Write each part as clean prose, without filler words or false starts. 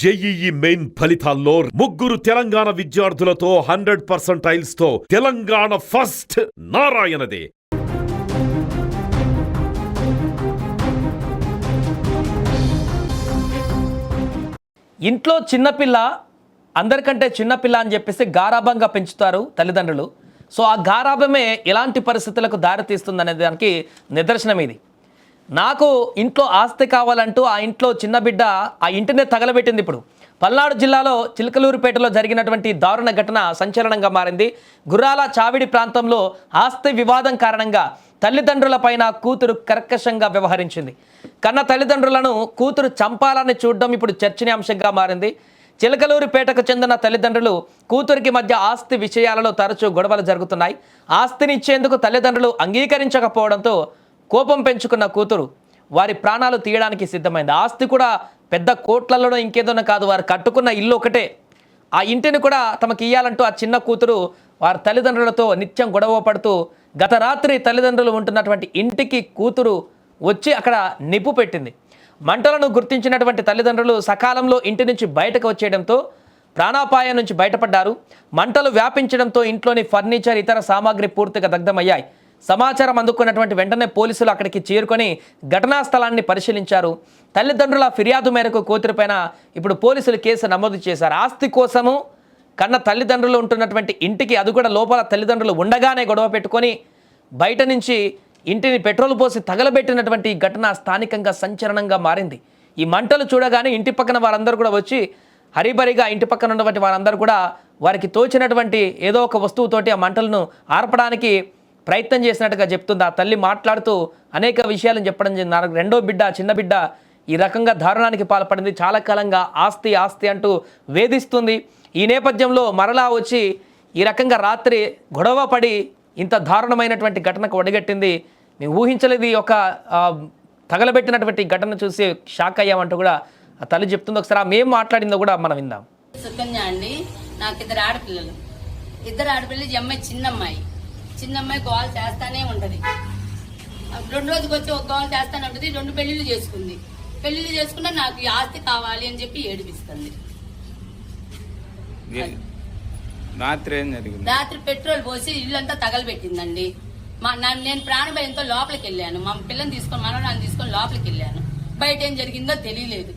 JEE main ఫలితాల్లో ముగ్గురు తెలంగాణ విద్యార్థులతో 100% తో తెలంగాణ ఫస్ట్ నారాయణదే. ఇంట్లో చిన్నపిల్ల అందరికంటే చిన్నపిల్ల అని చెప్పేసి గారాభంగా పెంచుతారు తల్లిదండ్రులు. సో ఆ గారాభమే ఎలాంటి పరిస్థితులకు దారితీస్తుందనే దానికి నిదర్శనం ఇది. నాకు ఇంట్లో ఆస్తి కావాలంటూ ఆ ఇంట్లో చిన్న బిడ్డ ఆ ఇంటినే తగలబెట్టింది. ఇప్పుడు పల్నాడు జిల్లాలో చిలకలూరిపేటలో జరిగినటువంటి దారుణ ఘటన సంచలనంగా మారింది. గుర్రాల చావిడి ప్రాంతంలో ఆస్తి వివాదం కారణంగా తల్లిదండ్రులపైన కూతురు కర్కశంగా వ్యవహరించింది. కన్న తల్లిదండ్రులను కూతురు చంపాలని చూడడం ఇప్పుడు చర్చనీయాంశంగా మారింది. చిలకలూరిపేటకు చెందిన తల్లిదండ్రులు కూతురికి మధ్య ఆస్తి విషయాలలో తరచూ గొడవలు జరుగుతున్నాయి. ఆస్తిని ఇచ్చేందుకు తల్లిదండ్రులు అంగీకరించకపోవడంతో కోపం పెంచుకున్న కూతురు వారి ప్రాణాలు తీయడానికి సిద్ధమైంది. ఆస్తి కూడా పెద్ద కోట్లలోనో ఇంకేదోనో కాదు, వారు కట్టుకున్న ఇల్లు ఒకటే. ఆ ఇంటిని కూడా తమకు ఇయ్యాలంటూ ఆ చిన్న కూతురు వారి తల్లిదండ్రులతో నిత్యం గొడవ పడుతూ గత రాత్రి తల్లిదండ్రులు ఉంటున్నటువంటి ఇంటికి కూతురు వచ్చి అక్కడ నిప్పు పెట్టింది. మంటలను గుర్తించినటువంటి తల్లిదండ్రులు సకాలంలో ఇంటి నుంచి బయటకు వచ్చేయడంతో ప్రాణాపాయం నుంచి బయటపడ్డారు. మంటలు వ్యాపించడంతో ఇంట్లోని ఫర్నిచర్ ఇతర సామాగ్రి పూర్తిగా దగ్ధమయ్యాయి. సమాచారం అందుకున్నటువంటి వెంటనే పోలీసులు అక్కడికి చేరుకొని ఘటనా స్థలాన్ని పరిశీలించారు. తల్లిదండ్రుల ఫిర్యాదు మేరకు కూతురిపైన ఇప్పుడు పోలీసులు కేసు నమోదు చేశారు. ఆస్తి కోసము కన్న తల్లిదండ్రులు ఉంటున్నటువంటి ఇంటికి, అది కూడా లోపల తల్లిదండ్రులు ఉండగానే గొడవ పెట్టుకొని బయట నుంచి ఇంటిని పెట్రోల్ పోసి తగలబెట్టినటువంటి ఘటన స్థానికంగా సంచలనంగా మారింది. ఈ మంటలు చూడగానే ఇంటి పక్కన వారందరూ కూడా వచ్చి హరిబరిగా ఇంటి పక్కన ఉన్నటువంటి వారందరూ కూడా వారికి తోచినటువంటి ఏదో ఒక వస్తువుతోటి ఆ మంటలను ఆర్పడానికి ప్రయత్నం చేసినట్టుగా చెప్తుంది. ఆ తల్లి మాట్లాడుతూ అనేక విషయాలను చెప్పడం జరిగింది. రెండో బిడ్డ, చిన్న బిడ్డ ఈ రకంగా దారుణానికి పాల్పడింది. చాలా కాలంగా ఆస్తి ఆస్తి అంటూ వేధిస్తుంది. ఈ నేపథ్యంలో మరలా వచ్చి ఈ రకంగా రాత్రి గొడవ పడి ఇంత దారుణమైనటువంటి ఘటనకు ఒడిగట్టింది. మేము ఊహించలేదు. ఈ యొక్క తగలబెట్టినటువంటి ఘటన చూసి షాక్ అయ్యామంటూ కూడా ఆ తల్లి చెప్తుంది. ఒకసారి ఆమె ఏం మాట్లాడిందో కూడా మనం విందాం. సుకన్య అండి, నాకు ఇద్దరు ఆడపిల్లలు. అమ్మాయి చిన్నమ్మాయి గోల్ చేస్తానే ఉంటది. 2 రోజుకి వచ్చి ఒక గోల్ చేస్తానే ఉంటది. 2 పెళ్లిళ్ళు చేసుకుంది. పెళ్లిళ్ళు చేసుకున్నా నాకు ఈ ఆస్తి కావాలి అని చెప్పి ఏడిపిస్తుంది. రాత్రి పెట్రోల్ పోసి ఇల్లంతా తగలబెట్టిందండి. నేను ప్రాణభయంతో లోపలికి వెళ్ళాను. మా పిల్లని తీసుకొని మనవరాన్ని తీసుకొని లోపలికి వెళ్ళాను. బయట ఏం జరిగిందో తెలియలేదు.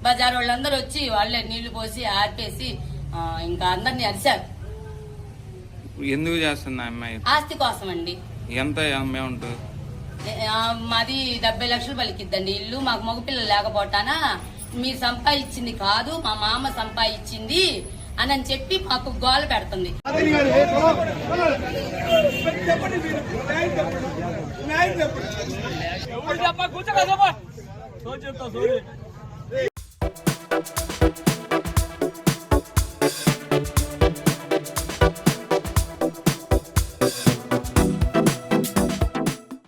బజార్ వాళ్ళందరూ వచ్చి వాళ్ళే నీళ్లు పోసి ఆర్పేసి ఇంకా అందరినీ అరిశారు. ఎందుకు చేస్తుంది అమ్మాయి? ఆస్తి కోసం అండి. ఎంత అమౌంట్? మాది 70 లక్షలు పలికిద్దండి ఇల్లు. మాకు మగపిల్లలు లేకపోతానా మీరు సంపాదించింది కాదు, మా మామ సంపాదించింది అని చెప్పి మాకు గోల పెడుతుంది.